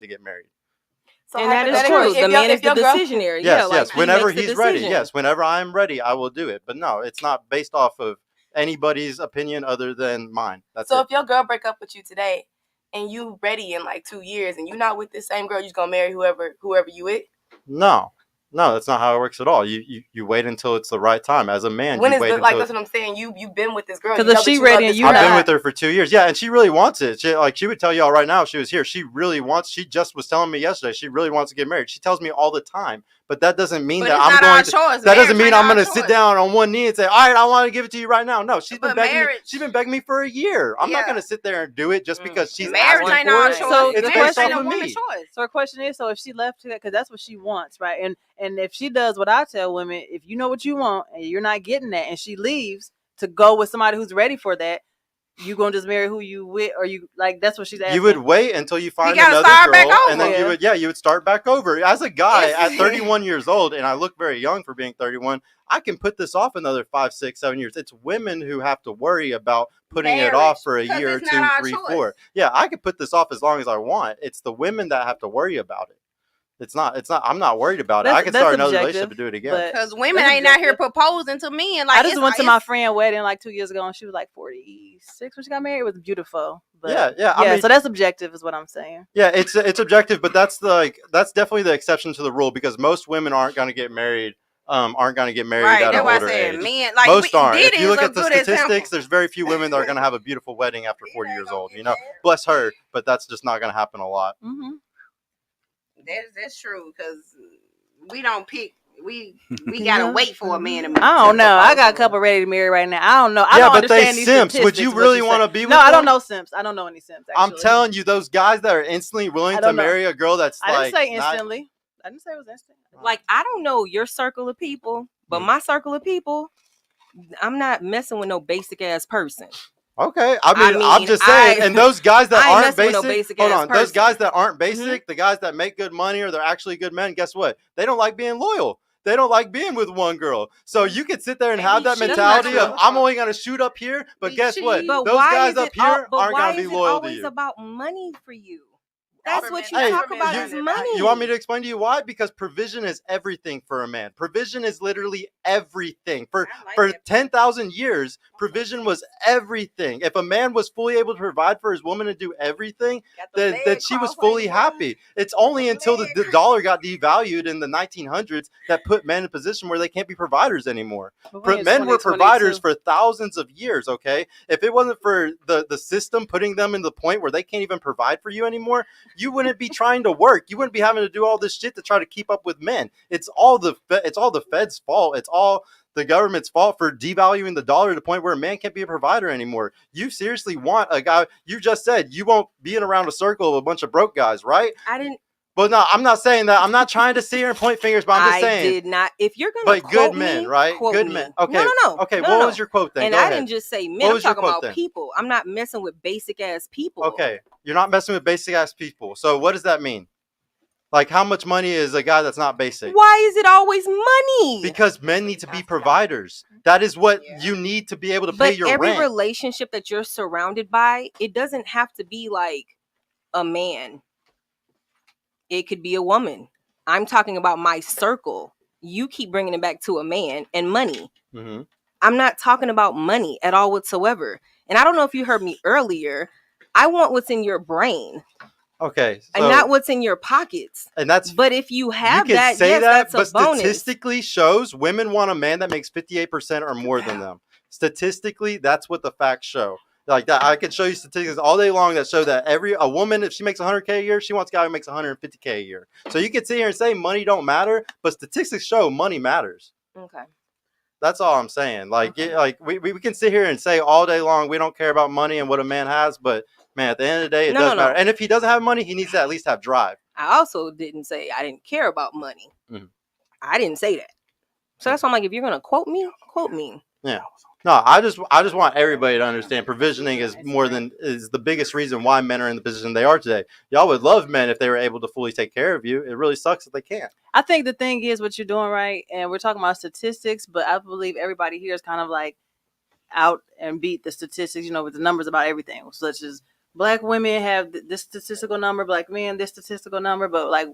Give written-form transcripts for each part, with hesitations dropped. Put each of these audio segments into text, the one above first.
to get married. So and that is true. The man is the decisionary. Yes, yes. Whenever he's ready. Yes, whenever I'm ready, I will do it. But no, it's not based off of anybody's opinion other than mine. That's so it. If your girl break up with you today and you ready in like 2 years and you're not with this same girl, you just gonna marry whoever you with? No, that's not how it works at all. You wait until it's the right time. As a man, when you is wait the, until like that's what I'm saying. You've been with this girl because if she ready and you I've been with her for 2 years. Yeah, and she really wants it. She would tell y'all right now if she was here. She really wants. She just was telling me yesterday. She really wants to get married. She tells me all the time. But that doesn't mean that I'm going to. Choice. That doesn't mean I'm going to sit down on one knee and say, "All right, I want to give it to you right now." No, she's been begging me. She's been begging me for a year. I'm not going to sit there and do it just because she's marriage ain't our choice. So it's based off of me. So her question is: so if she left to that, because that's what she wants, right? And if she does what I tell women, if you know what you want and you're not getting that, and she leaves to go with somebody who's ready for that, you gonna just marry who you with, or you like that's what she's asking. You would wait until you find another girl, and then you would start back over. As a guy at 31 years old, and I look very young for being 31, I can put this off another 5, 6, 7 years. It's women who have to worry about putting it off for a year or 2, 3, 4. Yeah, I can put this off as long as I want. It's the women that have to worry about it. It's not. I'm not worried about it. I can start another relationship and do it again. Because women ain't out here proposing to men. Like I just went to my friend's wedding like 2 years ago, and she was like 46 when she got married. It was beautiful. But yeah. I mean, so that's objective, is what I'm saying. Yeah, it's objective, but that's definitely the exception to the rule because most women aren't going to get married. Aren't going to get married at an older age. Men, like, most aren't. If you look at the statistics, there's very few women that are going to have a beautiful wedding after 40 years old. You know, bless her, but that's just not going to happen a lot. Mm-hmm. That's true because we don't pick. We gotta wait for a man to marry. I don't know. I got a couple ready to marry right now. I don't know. I don't understand these simps. Would you really want to be with them? No, I don't know simps. I don't know any simps. Actually. I'm telling you, those guys that are instantly willing to marry a girl that's I didn't say instantly. I didn't say it was instant. Like, I don't know your circle of people, but my circle of people, I'm not messing with no basic ass person. Okay, I mean, I'm just saying, and those guys that aren't basic, hold on, those guys that aren't basic, the guys that make good money or they're actually good men, guess what? They don't like being loyal. They don't like being with one girl. So you could sit there and have that mentality of, I'm only going to shoot up here, but guess what? Those guys up here aren't going to be loyal to you. But why is it always about money for you? That's what you talk about is money. You want me to explain to you why? Because provision is everything for a man. Provision is literally everything. For 10,000 years, provision was everything. If a man was fully able to provide for his woman and do everything, then she was fully happy. It's only until the dollar got devalued in the 1900s that put men in a position where they can't be providers anymore. Men were providers for thousands of years, okay? If it wasn't for the system putting them in the point where they can't even provide for you anymore, you wouldn't be trying to work. You wouldn't be having to do all this shit to try to keep up with men. It's all the Fed's fault. It's all the government's fault for devaluing the dollar to the point where a man can't be a provider anymore. You seriously want a guy? You just said you won't be in around a circle of a bunch of broke guys, right? I didn't. But no, I'm not saying that. I'm not trying to sit here and point fingers, but I'm just saying. I did not. If you're going to quote good men, me, right? Good me. men. Okay. No. Okay. What was your quote then? And Go I ahead. didn't just say men. I'm talking about people. I'm not messing with basic ass people. Okay. You're not messing with basic ass people. So what does that mean? Like, how much money is a guy that's not basic? Why is it always money? Because men need to be providers. That is what you need to be able to pay your rent. But every relationship that you're surrounded by, it doesn't have to be like a man. It could be a woman. I'm talking about my circle. You keep bringing it back to a man and money. Mm-hmm. I'm not talking about money at all whatsoever. And I don't know if you heard me earlier. I want what's in your brain. Okay, and not what's in your pockets. And that's. But if you have that, say yes, that, that's a bonus. Statistically shows women want a man that makes 58% or more than them. Statistically, that's what the facts show. Like that, I can show you statistics all day long that show that a woman, if she makes 100K a year, she wants a guy who makes 150K a year. So you can sit here and say money don't matter, but statistics show money matters. Okay. That's all I'm saying. Like, we can sit here and say all day long we don't care about money and what a man has, but man, at the end of the day, it does matter. And if he doesn't have money, he needs to at least have drive. I also didn't say I didn't care about money. Mm-hmm. I didn't say that. So that's why I'm like, if you're gonna quote me, quote me. Yeah. No, I just want everybody to understand provisioning is the biggest reason why men are in the position they are today. Y'all would love men if they were able to fully take care of you. It really sucks that they can't. I think the thing is what you're doing right, and we're talking about statistics, but I believe everybody here is kind of like out and beat the statistics, with the numbers about everything, such as black women have this statistical number, black men this statistical number, but like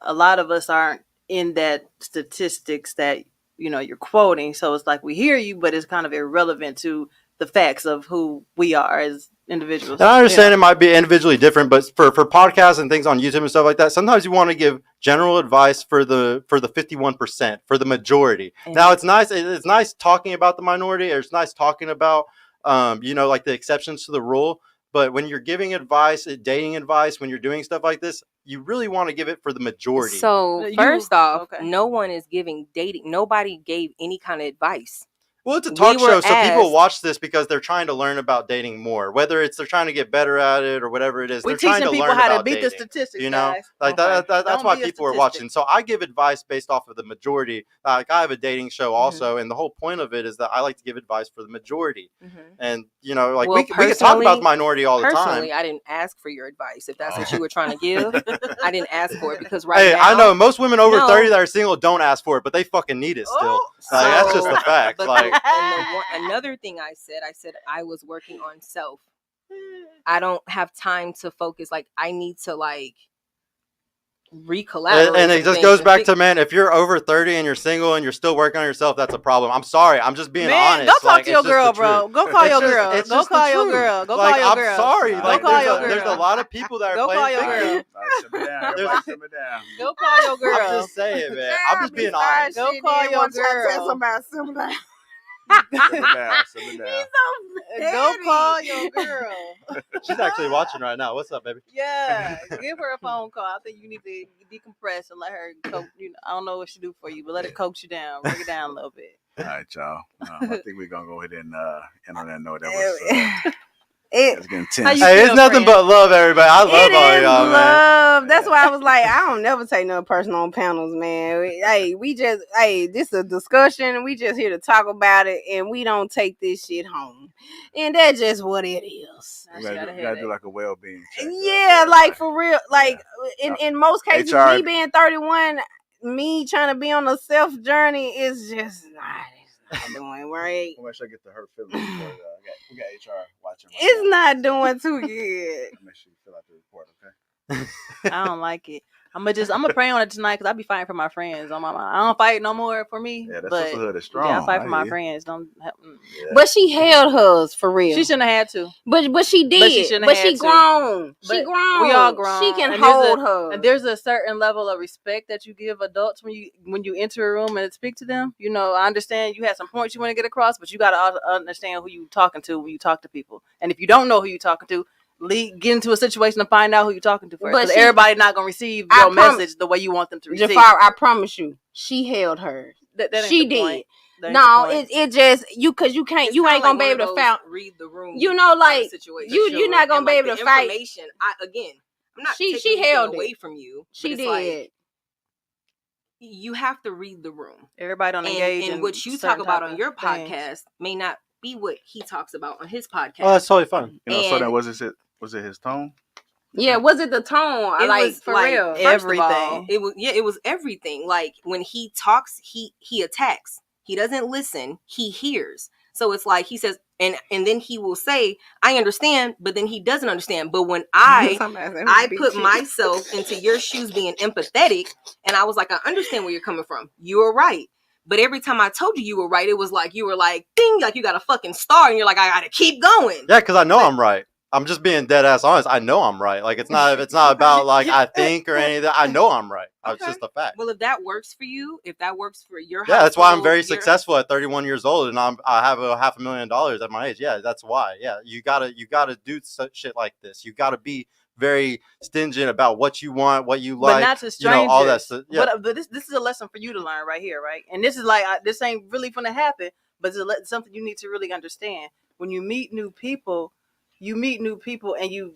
a lot of us aren't in that statistics that you're quoting. So it's like we hear you, but it's kind of irrelevant to the facts of who we are as individuals. And I understand it might be individually different, but for podcasts and things on YouTube and stuff like that, sometimes you want to give general advice for the 51%, for the majority. And now it's nice talking about the minority, or it's nice talking about like the exceptions to the rule. But when you're giving advice, dating advice, when you're doing stuff like this, you really want to give it for the majority. So first off, no one is giving dating. Nobody gave any kind of advice. Well, it's a talk show, so people watch this because they're trying to learn about dating more. Whether it's they're trying to get better at it or whatever it is, we're they're trying to teaching people learn how about to beat dating, the statistics. Like guys. that's why people are watching. So I give advice based off of the majority. Like I have a dating show also, and the whole point of it is that I like to give advice for the majority. And like we can talk about the minority all the time. Personally, I didn't ask for your advice. If that's what you were trying to give, I didn't ask for it because now, I know most women over 30 that are single don't ask for it, but they fucking need it still. That's just the fact. Like. Another thing I said I was working on self. I don't have time to focus. Like I need to recollaborate. And it just goes back to, man, if you're over 30 and you're single and you're still working on yourself, that's a problem. I'm sorry. I'm just being honest. Go talk to your girl, bro. Go call your girl. Go call your girl. Go call your girl. I'm sorry. Go call your girl. There's a lot of people that are playing victim. Go Go call your girl. I'm just saying, man. I'm just being honest. Go call your girl. Go call your girl. She's actually watching right now. What's up, baby? Yeah, give her a phone call. I think you need to decompress and let her coach. I don't know what she do for you, but let her coach you down, bring it down a little bit. All right, y'all. I think we're gonna go ahead and end on that note. That was it's getting tense. Hey, it's nothing but love, everybody. I love all y'all, man. Love. That's why I was like, I don't never take no person on panels, man. This is a discussion. We just here to talk about it, and we don't take this shit home. And that's just what it is. We gotta do like a well-being check. Yeah, like for real. Like in most cases, HR, me being 31, me trying to be on a self journey is just not doing right. Make sure I get the hurt feelings. We got HR watching. It's not doing too good. Make sure you fill out the report, okay? I don't like it. I'm gonna pray on it tonight because I be fighting for my friends on my mind. I don't fight no more for me. Yeah, but sisterhood is strong. Yeah, I fight for my friends. Don't. But she held hers for real. She shouldn't have had to. But she did. But she grown. She grown. We all grown. She can hold her. And there's a certain level of respect that you give adults when you enter a room and speak to them. I understand you have some points you want to get across, but you got to understand who you talking to when you talk to people. And if you don't know who you talking to, get into a situation to find out who you're talking to first. Because everybody's not going to receive your message the way you want them to receive. Jafar, I promise you, she held hers. She did. No, it just because you can't. You ain't gonna be able to read the room. You're not gonna be able to fight. Information. I'm not. She held away from you. She did. You have to read the room. Everybody don't engage. And what you talk about on your podcast may not be what he talks about on his podcast. Oh, that's totally fine. So then was it his tone? Yeah, was it the tone? It was for real. Everything. It was everything. Like when he talks, he attacks. He doesn't listen. He hears. So it's like he says, and then he will say, "I understand," but then he doesn't understand. But when I put myself into your shoes, being empathetic, and I was like, "I understand where you're coming from. You are right." But every time I told you were right, it was like you were like, "Ding!" Like you got a fucking star, and you're like, "I gotta keep going." Yeah, because I know I'm right. I'm just being dead ass honest. I know I'm right. Like it's not about like I think or anything. I know I'm right. Okay. It's just a fact. Well, if that works for you, if that works for your that's why I'm very successful at 31 years old, and I have $500,000 at my age. Yeah, that's why. Yeah, you gotta do shit like this. You gotta be very stingent about what you want, what you like, but not to strangers. All that stuff. Yeah. But this is a lesson for you to learn right here, right? And this is like this ain't really gonna happen, but it's something you need to really understand. When you meet new people, and you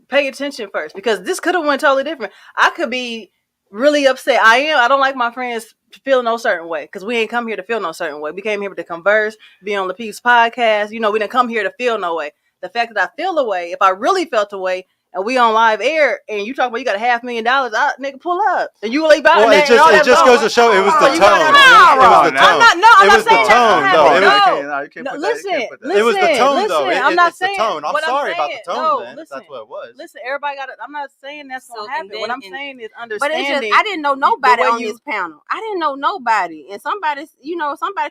pay attention first, because this could have went totally different. I could be really upset. I don't like my friends feel no certain way because we ain't come here to feel no certain way. We came here to converse, be on the Peeps podcast. We didn't come here to feel no way. The fact that I feel a way, if I really felt a way, and we on live air, and you talking about you got $500,000, nigga, pull up, and you leave out. Well, and it just goes to show it was the you tone. gotta- It was the I'm tone. I'm It not was the saying that's tone, not though. happening. It was- No, you can't No, put that. You listen, can't put that. It was the tone, listen, though. I'm not It's the saying tone. I'm what sorry about the saying. tone, No, then. If listen, that's what it was. listen, everybody got it. I'm not saying that's So, gonna and happen. then What I'm in- saying is But understanding. it's just I didn't know nobody way on you- this panel. I didn't know nobody, and somebody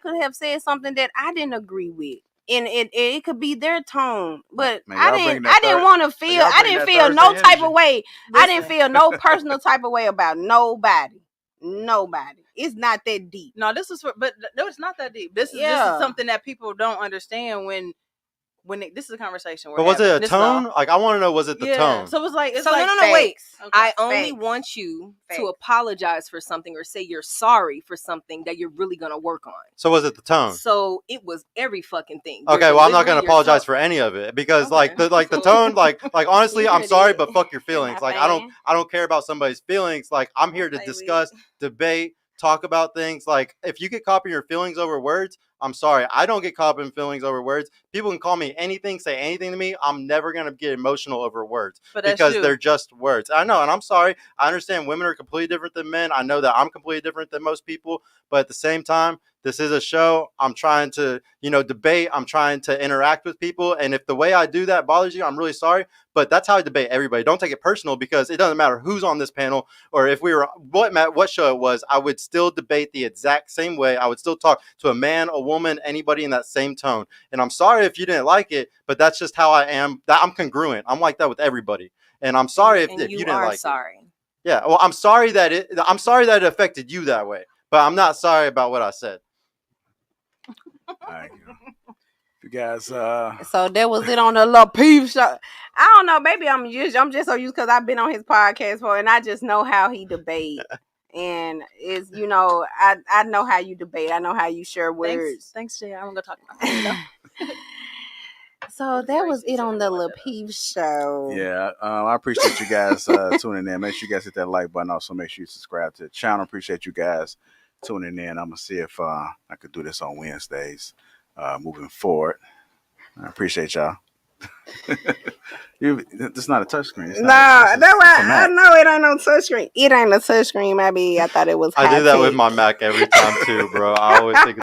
could have said something that I didn't agree with, and it could be their tone. But Man, y'all I bring didn't that want to feel. y'all I bring didn't that feel Thursday no type energy. of way. I didn't Listen. feel no personal type of way about nobody. Nobody. It's not that deep. No, this is no, it's not that deep. This is Yeah. something that people don't understand when this is a conversation. But was it a tone? Like, I want to know, was it the tone? So it's like So like no, wait. Facts. Okay. I only Facts. want you Facts. to apologize for something or say you're sorry for something that you're really gonna work on. So was it the tone? So it was every fucking thing. Your Okay, well, I'm not delivery, gonna your apologize tone. for any of it because, Okay. the So- tone, like honestly, You I'm coulda sorry, did. but fuck your You're feelings. not Like, I playing. don't care about somebody's feelings. Like, I'm here to Play with. discuss, debate, talk about things. Like, if you get caught in your feelings over words, I'm sorry, I don't get caught in feelings over words. People can call me anything, say anything to me. I'm never gonna get emotional over words But that's because you. they're just words. I know, and I'm sorry. I understand women are completely different than men. I know that I'm completely different than most people, but at the same time, this is a show. I'm trying to, debate. I'm trying to interact with people. And if the way I do that bothers you, I'm really sorry. But that's how I debate everybody. Don't take it personal because it doesn't matter who's on this panel or if we were what show it was. I would still debate the exact same way. I would still talk to a man, a woman, anybody in that same tone. And I'm sorry if you didn't like it, but that's just how I am. I'm congruent. I'm like that with everybody. And I'm sorry if And you you didn't are like it. sorry. Yeah. Well, I'm sorry that it affected you that way. But I'm not sorry about what I said. All right. You guys, So that was it on the little peep show. I don't know. Maybe I'm just so used because I've been on his podcast before, and I just know how he debate. And it's I know how you debate. I know how you share words. Thanks, Jay. I'm gonna talk about it. So that was it on the little peep show. yeah, I appreciate you guys tuning in. Make sure you guys hit that like button. Also, make sure you subscribe to the channel. Appreciate you guys tuning in. I'm gonna see if I could do this on Wednesdays moving forward. I appreciate y'all. It's not a touchscreen. No, that's why I know it ain't no touchscreen. It ain't a touchscreen, maybe. I thought it was. I do that with high-tech. my Mac every time too, bro. I always think